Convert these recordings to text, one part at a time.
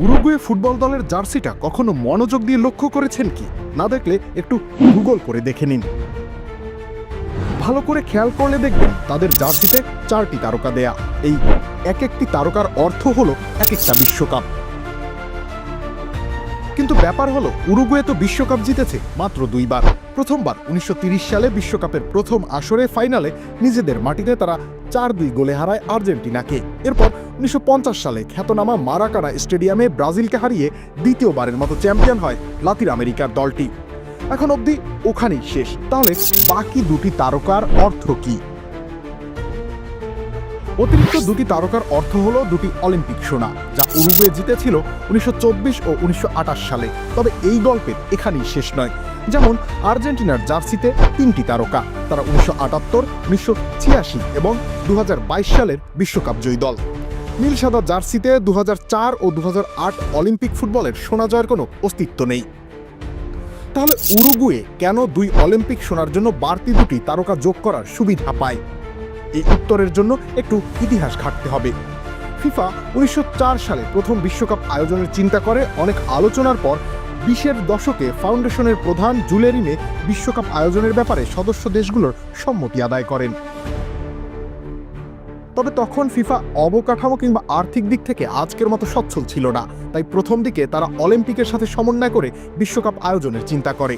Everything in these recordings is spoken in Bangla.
উরুগুয়ে ফুটবল দলের জার্সিটা কখনো মনোযোগ দিয়ে লক্ষ্য করেছেন কি? না দেখলে একটু গুগল করে দেখে নিন। ভালো করে খেয়াল করলে দেখবেন তাদের জার্সিতে 4টি তারকা দেয়া। এই এক একটি তারকার অর্থ হলো এক একটা বিশ্বকাপ। কিন্তু ব্যাপার হলো উরুগুয়ে তো বিশ্বকাপ জিতেছে মাত্র 2বার। প্রথমবার 1930 সালে বিশ্বকাপের প্রথম আসরে ফাইনালে নিজেদের মাটিতে তারা 4-2 গোলে হারায় আর্জেন্টিনাকে। এরপর 1950 সালে খ্যাতনামা মারাকানা স্টেডিয়ামে ব্রাজিলকে হারিয়ে দ্বিতীয়বারের মতো চ্যাম্পিয়ন হয় লাতিন আমেরিকার দলটি। এখন অবধি ওখানেই শেষ। তাহলে বাকি দুটি তারকার অর্থ কি? অতিরিক্ত দুটি তারকার অর্থ হলো দুটি অলিম্পিক সোনা, যা উরুগুয়ে জিতেছিল 1924 ও 1928 সালে। তবে এই গল্পের এখানেই শেষ নয়। যেমন আর্জেন্টিনার জার্সিতে 3টি তারকা, তারা 1978, 1986 এবং 2022 সালের বিশ্বকাপ জয়ী দল। নীল সাদা জার্সিতে 2004 ও 2008 অলিম্পিক ফুটবলের সোনা জয়ের কোনো অস্তিত্ব নেই। তাহলে উরুগুয়ে কেন 2 অলিম্পিক সোনার জন্য বাড়তি দুটি তারকা যোগ করার সুবিধা পায়? এই উত্তরের জন্য একটু ইতিহাস ঘাঁটতে হবে। ফিফা 1904 সালে প্রথম বিশ্বকাপ আয়োজনের চিন্তা করে। অনেক আলোচনার পর 20-এর দশকে ফাউন্ডেশনের প্রধান জুলেরিমে বিশ্বকাপ আয়োজনের ব্যাপারে সদস্য দেশগুলোর সম্মতি আদায় করেন। তবে তখন ফিফা অবকাঠামো কিংবা আর্থিক দিক থেকে আজকের মতো সচ্ছল ছিল না। তাই প্রথম দিকে তারা অলিম্পিকের সাথে সমন্বয় করে বিশ্বকাপ আয়োজনের চিন্তা করে।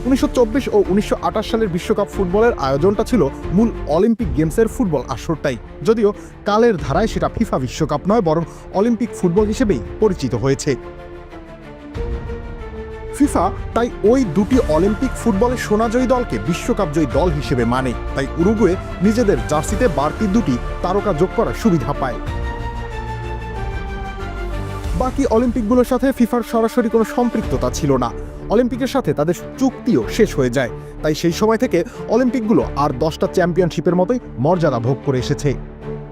1924 ও 1928 সালের বিশ্বকাপ ফুটবলের আয়োজনটা ছিল মূল অলিম্পিক গেমসের ফুটবল আসরটাই। যদিও কালের ধারায় সেটা ফিফা বিশ্বকাপ নয়, বরং অলিম্পিক ফুটবল হিসেবেই পরিচিত হয়েছে। ফিফা তাই ওই দুটি অলিম্পিক ফুটবলের সোনাজয়ী দলকে বিশ্বকাপ জয়ী দল হিসেবে মানে। তাই উরুগুয়ে নিজেদের জার্সিতে বাড়তি দুটি তারকা যোগ করার সুবিধা পায়। বাকি অলিম্পিকগুলোর সাথে ফিফার সরাসরি কোনো সম্পৃক্ততা ছিল না। অলিম্পিকের সাথে তাদের চুক্তিও শেষ হয়ে যায়। তাই সেই সময় থেকে অলিম্পিকগুলো আর 10টা চ্যাম্পিয়নশিপের মতোই মর্যাদা ভোগ করে এসেছে।